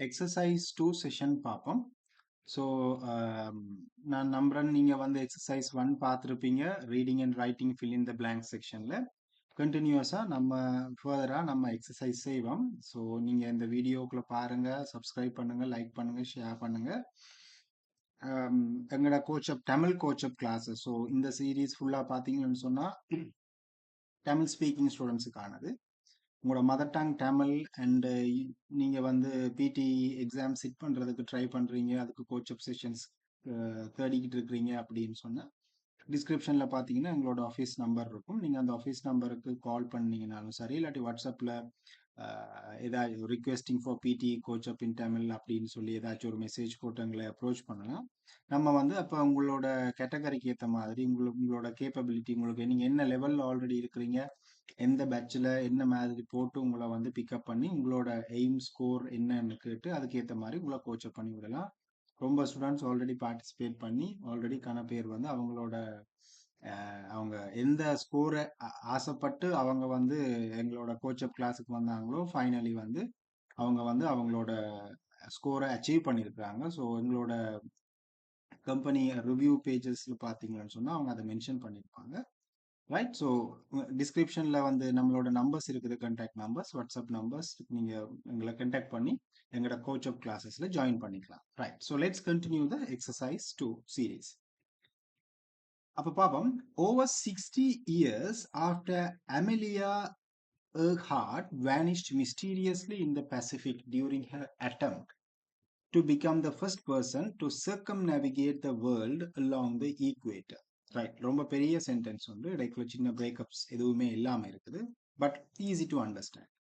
Exercise 2 session பார்ப்போம். So நான் நம்புறேன் நீங்கள் வந்து எக்ஸசைஸ் 1 பார்த்துருப்பீங்க. Reading and writing fill in the blank செக்ஷனில் கண்டினியூஸாக நம்ம ஃபர்தராக நம்ம எக்ஸசைஸ் செய்வோம். ஸோ நீங்கள் இந்த வீடியோக்குள்ளே பாருங்கள், சப்ஸ்கிரைப் பண்ணுங்கள், லைக் பண்ணுங்கள், ஷேர் பண்ணுங்கள். எங்களோட கோச்சப் தமிழ் கோச்சப் கிளாஸஸ். ஸோ இந்த சீரீஸ் ஃபுல்லாக பார்த்தீங்கன்னு சொன்னால் தமிழ் ஸ்பீக்கிங் ஸ்டூடெண்ட்ஸுக்கானது. உங்களோட மதர் டங் தமிழ் அண்டு நீங்கள் வந்து பிடி எக்ஸாம் சிட் பண்ணுறதுக்கு ட்ரை பண்ணுறீங்க, அதுக்கு கோச்சப் செஷன்ஸ் தேடிக்கிட்டு இருக்கிறீங்க அப்படின்னு சொன்னால் டிஸ்கிரிப்ஷனில் பார்த்தீங்கன்னா எங்களோட ஆஃபீஸ் நம்பர் இருக்கும். நீங்கள் அந்த ஆஃபீஸ் நம்பருக்கு கால் பண்ணீங்கனாலும் சரி, இல்லாட்டி வாட்ஸ்அப்பில் ஏதாச்சும் ரிக்வெஸ்டிங் ஃபார் பிடி கோச்சப் இன் தமிழ் அப்படின்னு சொல்லி ஏதாச்சும் ஒரு மெசேஜ் போட்டு எங்களை அப்ரோச் பண்ணலாம். நம்ம வந்து அப்போ உங்களோட கேட்டகரிக்கு ஏற்ற மாதிரி உங்களோட கேப்பபிலிட்டி, உங்களுக்கு நீங்கள் என்ன லெவலில் ஆல்ரெடி இருக்கிறீங்க, எந்த பேட்சில் என்ன மாதிரி போட்டு உங்களை வந்து பிக்கப் பண்ணி உங்களோட எய்ம் ஸ்கோர் என்னன்னு கேட்டு அதுக்கேற்ற மாதிரி உங்களை கோச்சப் பண்ணி விடலாம். ரொம்ப ஸ்டூடெண்ட்ஸ் ஆல்ரெடி பார்ட்டிசிபேட் பண்ணி ஆல்ரெடிக்கான பேர் வந்து அவங்களோட அவங்க எந்த ஸ்கோரை ஆசைப்பட்டு அவங்க வந்து எங்களோட கோச்சப் கிளாஸுக்கு வந்தாங்களோ ஃபைனலி வந்து அவங்க வந்து அவங்களோட ஸ்கோரை அச்சீவ் பண்ணியிருக்கிறாங்க. ஸோ எங்களோட கம்பெனி ரிவ்யூ பேஜஸில் பார்த்தீங்கன்னு சொன்னால் அவங்க அதை மென்ஷன் பண்ணியிருப்பாங்க. ரைட். ஸோ டிஸ்கிரிப்ஷனில் வந்து நம்மளோட நம்பர்ஸ் இருக்குது, கான்டாக்ட் நம்பர்ஸ், வாட்ஸ்அப் நம்பர்ஸ். நீங்கள் எங்களை கான்டாக்ட் பண்ணி எங்களோட கோச்சப் கிளாஸஸில் ஜாயின் பண்ணிக்கலாம். Right. So let's continue the exercise 2 series. அப்போ பார்ப்போம். Over 60 years after Amelia Earhart vanished mysteriously in the Pacific during her attempt to become the first person to circumnavigate the world along the equator. Right. ரொம்ப பெரிய sentence வந்து இடைக்குள்ள சின்ன breakups எதுவுமே இல்லாமல் இருக்குது. But easy to understand.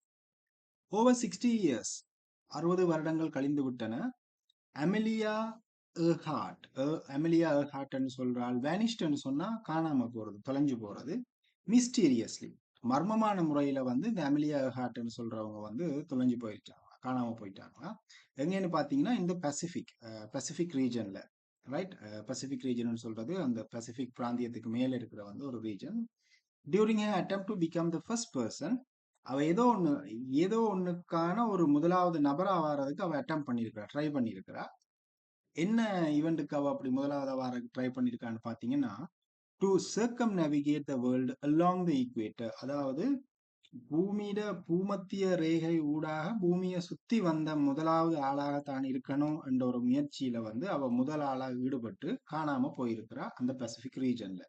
Over 60 years 60 வருடங்கள் கழிந்து விட்டன. அமெலியா ஏர்ஹார்ட், அமெலியா ஏர்ஹார்ட்னு சொல்றாள். வேனிஷ்ட்னு சொன்னா காணாம போறது, தொலைஞ்சு போறது. மிஸ்டீரியஸ்லி, மர்மமான முறையில வந்து இந்த அமெலியா ஏர்ஹார்ட்னு சொல்றவங்க வந்து தொலைஞ்சு போயிருக்காங்க, காணாம போயிட்டாங்க. எங்கன்னு பாத்தீங்கன்னா இந்த பசிபிக் ரீஜன்ல. ரைட். பசிபிக் ரீஜன் சொல்றது அந்த பசிபிக் பிராந்தியத்துக்கு மேல இருக்கிற வந்து ஒரு region. During attempt to become the first person, அவ ஏதோ ஒண்ணுக்கான ஒரு முதலாவது நபரா வாரதுக்கு அவ அட்டெம்ப்ட் பண்ணியிருக்கிறா, ட்ரை பண்ணியிருக்கிறா. என்ன ஈவெண்ட்டுக்கு அவ அப்படி முதலாவது வார ட்ரை பண்ணியிருக்கான்னு பாத்தீங்கன்னா, to Sargam navigate the world along the equator, அதாவது பூமியிட பூமத்திய ரேகை ஊடாக பூமியை சுத்தி வந்த முதலாவது ஆளாக தான் இருக்கணும் என்ற ஒரு முயற்சியில வந்து அவ முதல் ஆளாக ஈடுபட்டு காணாம போயிருக்கிறா அந்த பசிபிக் ரீஜன்ல.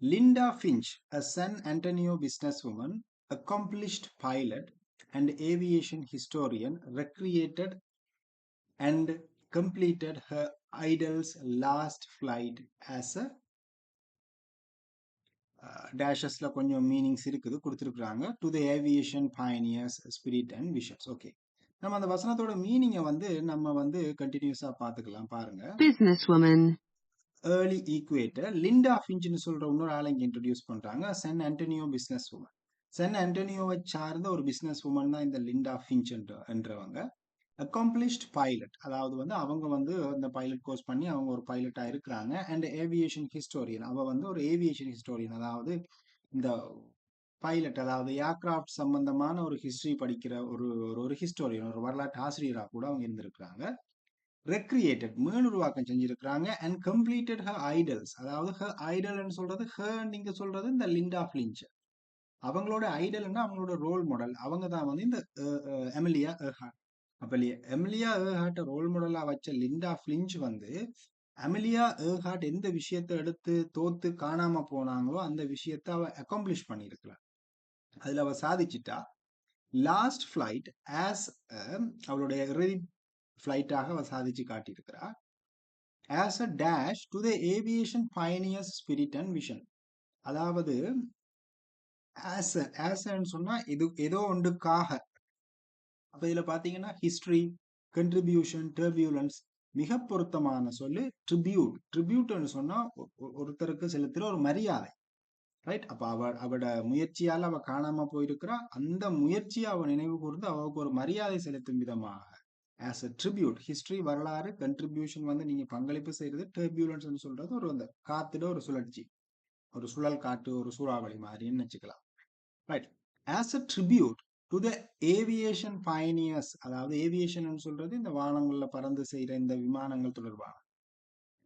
Linda Finch, a San Antonio businesswoman, accomplished pilot and aviation historian, recreated and completed her idol's last flight as a டேஷஸ்ல கொஞ்சம் மீனிங்ஸ் இருக்குது, கொடுத்துருக்குறாங்க. To the aviation pioneers spirit and visions. Okay, நம்ம அந்த வசனத்தோட மீனிங்கை வந்து நம்ம வந்து கண்டினியூஸா பார்த்துக்கலாம். பாருங்க. Business woman, early equator, Linda ஃபின்ச்னு சொல்ற இன்னொரு ஆளை இங்க இன்ட்ரடியூஸ் பண்றாங்க. San Antonio business woman, San ஆண்டனியோவை சார்ந்த ஒரு பிசினஸ் உமன் தான் இந்த லிண்டா ஃபின்ச் என்றவங்க. அக்காம்ப்ளிஷ்ட் பைலட், அதாவது வந்து அவங்க வந்து அந்த பைலட் கோர்ஸ் பண்ணி அவங்க ஒரு பைலட்டா இருக்கிறாங்க. அண்ட் ஏவியேஷன் ஹிஸ்டோரியன், அவ வந்து ஒரு ஏவியேஷன் ஹிஸ்டோரியன், அதாவது இந்த பைலட், அதாவது ஏர்கிராஃப்ட் சம்பந்தமான ஒரு ஹிஸ்டரி படிக்கிற ஒரு ஹிஸ்டோரியன், ஒரு வரலாற்று ஆசிரியராக கூட அவங்க இருந்திருக்கிறாங்க. ரெக்ரியேட்டட், மீளுருவாக்கம் செஞ்சிருக்கிறாங்க. அண்ட் கம்ப்ளீட்டட் ஹர் ஐடல்ஸ், அதாவது ஹர் ஐடல்னு சொல்றது ஹர் நீங்க சொல்றது இந்த லிண்டா ஃபின்ச், அவங்களோட ஐடல்னா அவங்களோட ரோல் மாடல், அவங்க தான் வந்து இந்த எமிலியா ஏர்ஹார்ட். அப்ப எமிலியா ஏர்ஹார்ட் ரோல் மாடலா வச்ச லிண்டா ஃபின்ச் வந்து அமெலியா ஏர்ஹார்ட் எந்த விஷயத்தை எடுத்து தோத்து காணாம போனாங்களோ அந்த விஷயத்த அவ அக்காம்ப்ளிஷ் பண்ணியிருக்கலாம், அதுல அவ சாதிச்சிட்டா. லாஸ்ட் ஃபிளைட் ஆஸ் அவளுடைய இறுதி ஃபிளைட்டாக அவ சாதிச்சு காட்டியிருக்கிறா. As a dash to the aviation pioneers spirit and vision, அதாவது ஆஸ்ன்னு சொன்னா ஏதோ ஒன்றுக்காக. அப்ப இதுல பாத்தீங்கன்னா ஹிஸ்டரி, கண்ட்ரிபியூஷன், டர்பியூலன்ஸ், மிக பொருத்தமான சொல்லு ட்ரிபியூட். ட்ரிபியூட்னு சொன்னா ஒருத்தருக்கு செலுத்துற ஒரு மரியாதை. ரைட். அப்ப அவட முயற்சியால அவ காணாம போயிருக்கிறா, அந்த முயற்சியை அவ நினைவு கூர்ந்து அவளுக்கு ஒரு மரியாதை செலுத்தும் விதமாக ஆஸ் அ ட்ரிபியூட். ஹிஸ்டரி, வரலாறு, கண்ட்ரிபியூஷன் வந்து நீங்க பங்களிப்பு செய்யறது. டர்பியூலன்ஸ் சொல்றது ஒரு அந்த காத்துல ஒரு சுழற்சி, ஒரு சுழல் காட்டு, ஒரு சூறாவளி மாதிரின்னு வச்சுக்கலாம். Right. As a tribute to the aviation pioneers, அதாவது ஏவியேஷன் சொல்றது இந்த வானங்கள்ல பறந்து செய்யற இந்த விமானங்கள் தொடர்பான.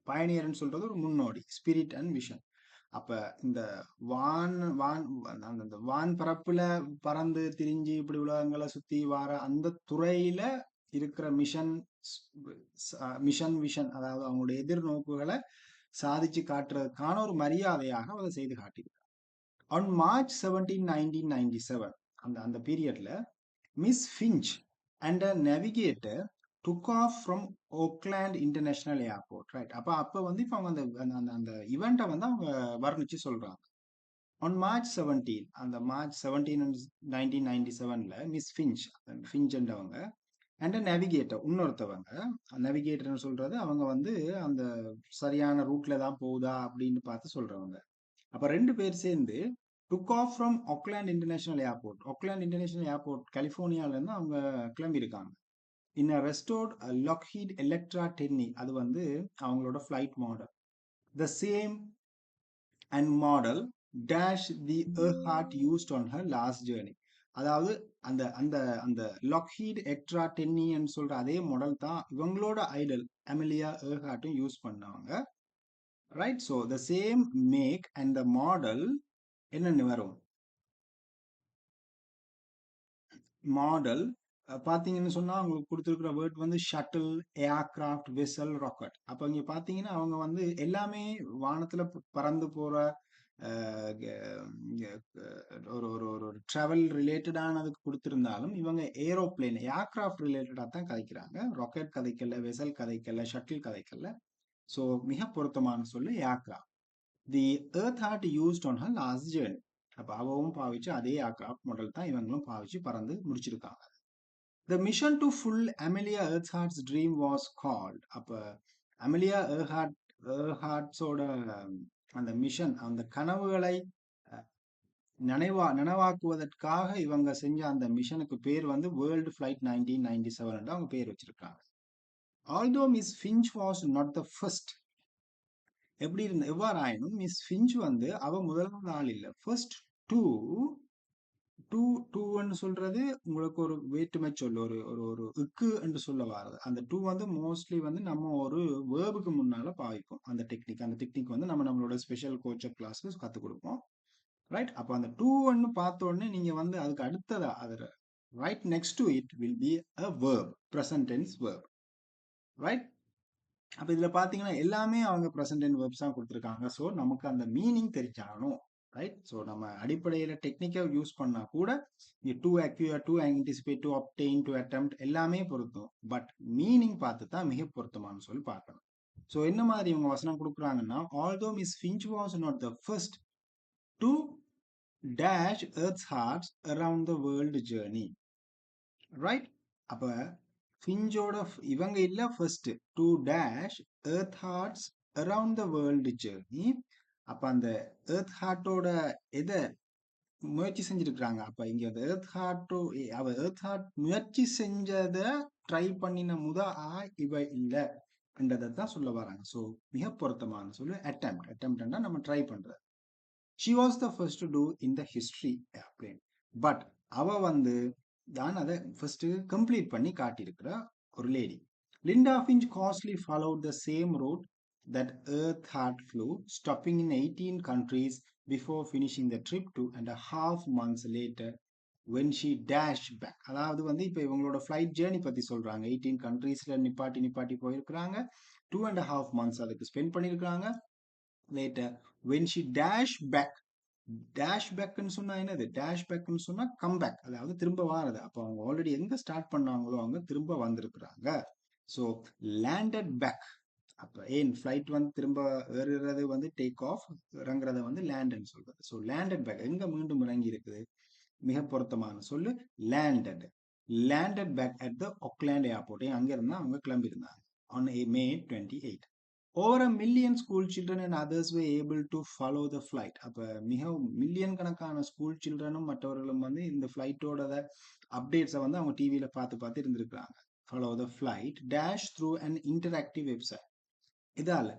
பயனியர்னு சொல்றது ஒரு முன்னோடி, ஸ்பிரிட் அண்ட் விஷன். அப்ப இந்த வான் வான் அந்த வான் பரப்புல பறந்து திரிஞ்சு இப்படி உலகங்களை சுத்தி வார அந்த துறையில இருக்கிற மிஷன் விஷன், அதாவது அவங்களுடைய எதிர்நோக்குகளை சாதிச்சு காட்டுறதுக்கான ஒரு மரியாதையாக அதை செய்து காட்டியிருக்காங்க. ஆன் மார்ச் 17, 1997 அந்த அந்த பீரியட்ல miss Finch and a navigator took off from Oakland International Airport, right? அப்ப வந்து இப்போ அவங்க அந்த அந்த அந்த இவெண்ட்டை வந்து அவங்க வர்ணிச்சு சொல்றாங்க. ஆன் மார்ச் 17, அந்த மார்ச் 17 1997ல மிஸ் ஃபின்ச் ஃபின்ச்ன்றவங்க அண்ட் நேவிகேட்டர் இன்னொருத்தவங்க, நேவிகேட்டர்னு சொல்றது அவங்க வந்து அந்த சரியான ரூட்ல தான் போகுதா அப்படின்னு பார்த்து சொல்றவங்க. அப்ப 2 பேர் சேர்ந்து took off from Auckland International Airport, Auckland International Airport கலிபோர்னியால இருந்து அவங்க கிளம்பி இருக்காங்க. இன் ரெஸ்டோர்ட் லாக்ஹீட் எலக்ட்ரா 10, அது வந்து அவங்களோட flight model. The same and model dash the Earhart used on her last journey. அதாவது அந்த அந்த அந்த லாக்ஹீட் எக்ட்ரா 10 சொல்ற அதே மாடல் தான் இவங்களோட ஐடல் அமெலியா எர்ஹார்ட்டும் யூஸ் பண்ணவங்க, right? So the same make and the model என்னென்னு வரும் மாடல் பார்த்தீங்கன்னு சொன்னா அவங்களுக்கு கொடுத்துருக்கிற வேர்ட் வந்து ஷட்டில், ஏர்கிராஃப்ட், வெசல், ராக்கெட். அப்போ இங்க பார்த்தீங்கன்னா அவங்க வந்து எல்லாமே வானத்துல பறந்து போற ஒரு ஒரு ஒரு ட்ராவல் ரிலேட்டடானதுக்கு கொடுத்துருந்தாலும் இவங்க ஏரோப்ளேன் ஏர்கிராஃப்ட் ரிலேட்டடாக தான் கதைக்கிறாங்க. ராக்கெட் கதைக்கல, வெசல் கதைக்கல, ஷட்டில் கதைக்கல. ஸோ மிக பொருத்தமான சொல்லு aircraft. The Earhart used on her last journey. அப்போ அவவும் பாவிச்சு அதே ஏர்கிராஃப்ட் மாடல் தான் இவங்களும் பாவிச்சு பறந்து முடிச்சிருக்காங்க. The mission to full Amelia Earhart's dream was called. அப்ப அமெலியா எர்ஹார்ட்ஸோட அந்த மிஷன், அந்த கனவுகளை நனவாக்குவதற்காக இவங்க செஞ்ச அந்த மிஷனுக்கு பேர் வந்து வேர்ல்டு ஃபிளைட் 1997 அவங்க பேர் வச்சிருக்காங்க. Although miss Finch was not the first. எவ்வாறாயினும் மிஸ் ஃபின்ச் வந்து அவ முதலாவது ஆள் இல்லை. ஃபர்ஸ்ட் டூ டூன்னு சொல்றது உங்களுக்கு ஒரு வேற்றுமை சொல்லு, ஒரு ஒரு ஒரு இக்கு என்று சொல்ல வாரது. அந்த டூ வந்து மோஸ்ட்லி வந்து நம்ம ஒரு வேர்புக்கு முன்னால பாவிப்போம். அந்த டெக்னிக் வந்து நம்மளோட ஸ்பெஷல் கோச்சர் கிளாஸ்ல கற்றுக் கொடுப்போம், ரைட்? அப்போ அந்த டூன்னு பார்த்த உடனே நீங்க வந்து அதுக்கு அடுத்ததா அதில் right next to it will be a verb, present tense verb, right? அப்ப இதுல பாத்தீங்கன்னா எல்லாமே அவங்க ப்ரெசன்ட் டென்ஸ் வேர்ப்ஸ் தான் கொடுத்துருக்காங்க. ஸோ நமக்கு அந்த மீனிங் தெரிஞ்சாகணும், ரைட்? ஸோ நம்ம அடிப்படையில் டெக்னிக்கை யூஸ் பண்ணா கூட to அக்யூர், to anticipate, to obtain, to attempt எல்லாமே பொருத்தும். பட் மீனிங் பார்த்து தான் மிக பொருத்தமானு சொல்லி பார்க்கணும். ஸோ என்ன மாதிரி இவங்க வசனம் கொடுக்குறாங்கன்னா, although miss Finch was not the first to dash earths hearts around the world journey, right? அப்ப ஃபின்ச்சோட இவங்க இல்ல first to dash earth hearts around the world journey. அப்ப அந்த எர்த் ஹார்ட்டோட எதை முயற்சி செஞ்சிருக்கிறாங்க. அப்ப இங்க எர்த் ஹார்ட்டோ அவ எர்த் ஹார்ட் முயற்சி செஞ்சதை ட்ரை பண்ணின இவ இல்ல என்றதை தான் சொல்ல வராங்க. ஸோ மிக பொருத்தமான சொல்லு அட்டெம்ப்ட்னா நம்ம ட்ரை பண்றது. She was the first to do in the history airplane. But அவ வந்து தான் அதை ஃபர்ஸ்ட் கம்ப்ளீட் பண்ணி காட்டியிருக்கிற ஒரு lady. Linda Finch closely followed the same road that Earhart flew, stopping in 18 countries before finishing the trip 2.5 months later when she dashed back. அதாவது வந்து இப்போ இவங்களோட ஃப்ளைட் ஜேர்னி பத்தி சொல்றாங்க. 18 countriesல நிப்பாட்டி போயிருக்கிறாங்க. 2.5 months அதுக்கு ஸ்பெண்ட் பண்ணியிருக்காங்க. Later when she dashed back, dash பேக்னு சொன்னா என்னது? டேஷ் பேக்னு சொன்னா கம் பேக், அதாவது திரும்ப வாரது. அப்போ அவங்க ஆல்ரெடி எங்க ஸ்டார்ட் பண்ணாங்களோ அவங்க திரும்ப வந்திருக்கிறாங்க. So landed back. அப்போ ஏன் ஃப்ளைட் வந்து திரும்ப ஏறுறது வந்து டேக் ஆஃப், இறங்குறத வந்து லேண்ட்னு சொல்றது. ஸோ லேண்டட் பேக் எங்க மீண்டும் இறங்கி இருக்குது? மிக பொருத்தமான சொல்லு landed. Landed back at the Auckland airport. அங்க இருந்தா அவங்க கிளம்பி இருந்தாங்க on May 28. Over a million school children and others were able to follow the flight. அப்ப மிக மில்லியன் கணக்கான ஸ்கூல் சில்ட்ரனும் மற்றவர்களும் வந்து இந்த ஃபிளைட்டோட அப்டேட்ஸை வந்து அவங்க டிவியில பார்த்து இருந்திருக்கிறாங்க. Follow the flight dash through an interactive website. இதால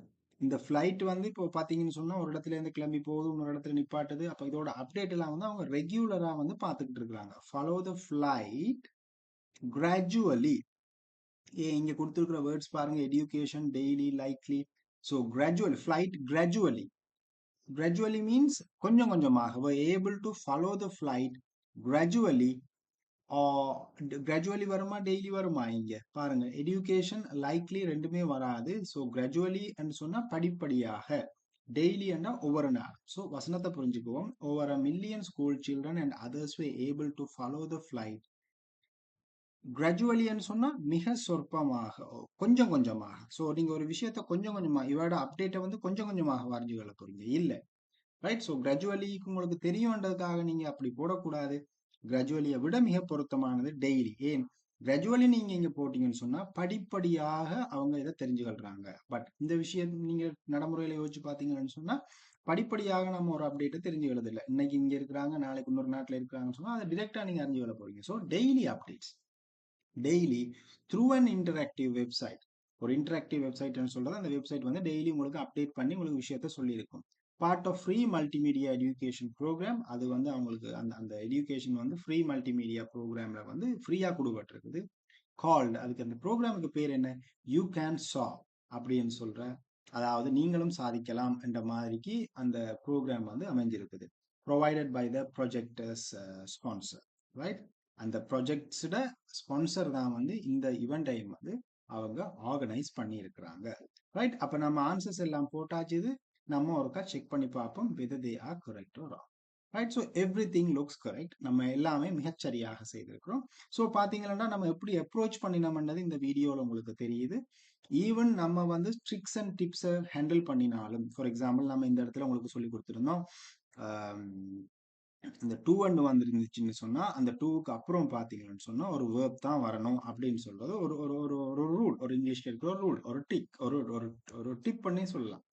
இந்த ஃப்ளைட் வந்து இப்போ பார்த்தீங்கன்னு சொன்னா ஒரு இடத்துல இருந்து கிளம்பி போகுது, இன்னொரு இடத்துல நிப்பாட்டுது. அப்போ இதோட அப்டேட் எல்லாம் வந்து அவங்க ரெகுலரா வந்து பார்த்துக்கிட்டு இருக்கிறாங்க. Follow the flight gradually. இங்க கொடுத்துருக்கிற வேர்ட்ஸ் பாருங்க, education, daily, likely. So gradual flight gradually. Gradually means கொஞ்சம் கொஞ்சமாக. were able to follow the flight gradually. Gradually வருமா டெய்லி வருமா? இங்க பாருங்க, எடியூகேஷன் லைக்லி ரெண்டுமே வராது. ஸோ கிராஜுவலி சொன்னா படிப்படியாக, டெய்லி ஒவ்வொரு நாள். ஸோ வசனத்தை புரிஞ்சுக்குவோம். Over a million school children and others were able to follow the flight கிராஜுவலின்னு சொன்னா மிக சொற்பமாக, கொஞ்சம் கொஞ்சமாக. ஸோ நீங்க ஒரு விஷயத்த கொஞ்சம் கொஞ்சமா, இவரோட அப்டேட்டை வந்து கொஞ்சம் கொஞ்சமாக வரைஞ்சு கொள்ள போறீங்க இல்ல, ரைட்? ஸோ கிராஜுவலிக்கு உங்களுக்கு தெரியும்ன்றதுக்காக நீங்க அப்படி போடக்கூடாது. கிராஜுவலியை விட மிக பொருத்தமானது டெய்லி. ஏன் கிராஜுவலி நீங்க இங்க போட்டீங்கன்னு சொன்னா படிப்படியாக அவங்க இதை தெரிஞ்சுக்கொள்றாங்க. பட் இந்த விஷயம் நீங்க நடைமுறையில யோசிச்சு பாத்தீங்கன்னு சொன்னா படிப்படியாக நம்ம ஒரு அப்டேட்டை தெரிஞ்சுக்கிறது இல்லை. இன்னைக்கு இங்க இருக்கிறாங்க, நாளைக்கு இன்னொரு நாட்டில் இருக்கிறாங்கன்னு சொன்னா அதை டிரெக்டா நீங்க அறிஞ்சு கொள்ள போறீங்க. So daily updates, daily through an interactive website. ஒரு இன்டராக்டிவ் வெப்சைட்னு சொல்றது, அந்த வெப்சைட் வந்து டெய்லி உங்களுக்கு அப்டேட் பண்ணி உங்களுக்கு விஷயத்த சொல்லியிருக்கும். Part of free multimedia education programme. அது வந்து அவங்களுக்கு அந்த அந்த எஜுகேஷன் வந்து ஃப்ரீ மல்டிமீடியா ப்ரோக்ராம்ல வந்து ஃப்ரீயா கொடுக்கப்பட்டிருக்குது. கால்டு, அதுக்கு அந்த ப்ரோக்ராமுக்கு பேர் என்ன? யூ கேன் சா அப்படின்னு சொல்ற, அதாவது நீங்களும் சாதிக்கலாம் என்ற மாதிரிக்கு அந்த ப்ரோக்ராம் வந்து அமைஞ்சிருக்குது. Provided by the projectors sponsor, right? அந்த ப்ரொஜெக்ட்ஸோட ஸ்பான்சர் தான் வந்து இந்த ஈவெண்ட்டையும் வந்து அவங்க ஆர்கனைஸ் பண்ணி இருக்கிறாங்க, ரைட்? அப்ப நம்ம ஆன்சர்ஸ் எல்லாம் போட்டாச்சு. இது நம்ம ஒருக்கா செக் பண்ணி பார்ப்போம் whether they are correct or wrong, right? So every thing looks correct. நம்ம எல்லாமே மிகச்சரியாக செய்திருக்கிறோம். ஸோ பார்த்தீங்கன்னா நம்ம எப்படி அப்ரோச் பண்ணினோம்ன்றது இந்த வீடியோவில் உங்களுக்கு தெரியுது. ஈவன் நம்ம வந்து ட்ரிக்ஸ் அண்ட் டிப்ஸை ஹேண்டில் பண்ணினாலும், ஃபார் எக்ஸாம்பிள் நம்ம இந்த இடத்துல உங்களுக்கு சொல்லி கொடுத்துருந்தோம், இந்த டூ அண்ட் வந்துருந்துச்சுன்னு சொன்னா அந்த டூக்கு அப்புறம் பாத்தீங்கன்னு சொன்னா ஒரு வேர்ப் தான் வரணும் அப்படின்னு சொல்றது ஒரு ஒரு ஒரு ஒரு ரூல், ஒரு இங்கிலீஷ்ல இருக்கிற ஒரு ரூல், ஒரு டிக், ஒரு ஒரு ஒரு டிப் பண்ணி சொல்லலாம்.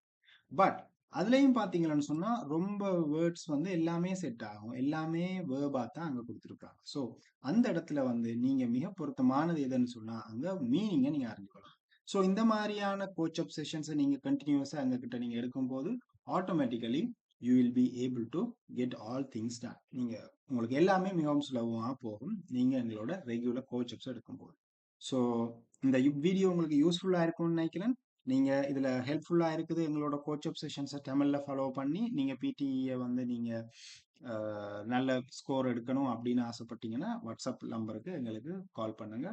பட் அதுலயும் பாத்தீங்கன்னு சொன்னா ரொம்ப வேர்ட்ஸ் வந்து எல்லாமே செட் ஆகும், எல்லாமே வேர்பா தான் அங்க கொடுத்துருக்காங்க. ஸோ அந்த இடத்துல வந்து நீங்க மிக பொருத்தமானது எதுன்னு சொன்னா அங்க மீனிங்கை நீங்க அறிஞ்சுக்கலாம். ஸோ இந்த மாதிரியான கோச் அப் செஷன்ஸை நீங்க கண்டினியூஸா எங்க கிட்ட நீங்க எடுக்கும்போது automatically you will be able to get all things ton. நீங்க உங்களுக்கு எல்லாமே மிகவும் சுலபமாக போகும் நீங்க எங்களோட ரெகுலர் கோச் அப்ஸ் எடுக்கும்போது. ஸோ இந்த வீடியோ உங்களுக்கு யூஸ்ஃபுல்லா இருக்கும்னு நினைக்கிறேன். நீங்க இதுல ஹெல்ப்ஃபுல்லா இருக்குது. எங்களோட கோச் அப் செஷன்ஸை தமிழ்ல ஃபாலோ பண்ணி நீங்க பிடிஏ வந்து நீங்க நல்ல ஸ்கோர் எடுக்கணும் அப்படின்னு ஆசைப்பட்டீங்கன்னா வாட்ஸ்அப் நம்பருக்கு எங்களுக்கு கால் பண்ணுங்க,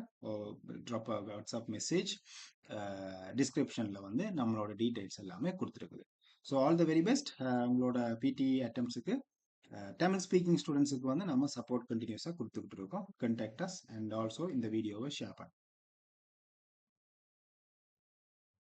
ட்ராப் வாட்ஸ்அப் மெசேஜ். டிஸ்கிரிப்ஷன்ல வந்து நம்மளோட டீடைல்ஸ் எல்லாமே கொடுத்துருக்குது. So all the very best. உங்களோட பிடி அட்டம்ப்ஸுக்கு தமிழ் ஸ்பீக்கிங் ஸ்டூடெண்ட்ஸுக்கு வந்து நம்ம சப்போர்ட் கண்டினியூஸாக கொடுத்துக்கிட்டு இருக்கோம். கண்டாக்ட் அஸ் அண்ட் ஆல்சோ இந்த வீடியோவை ஷேர் பண்ணுங்க.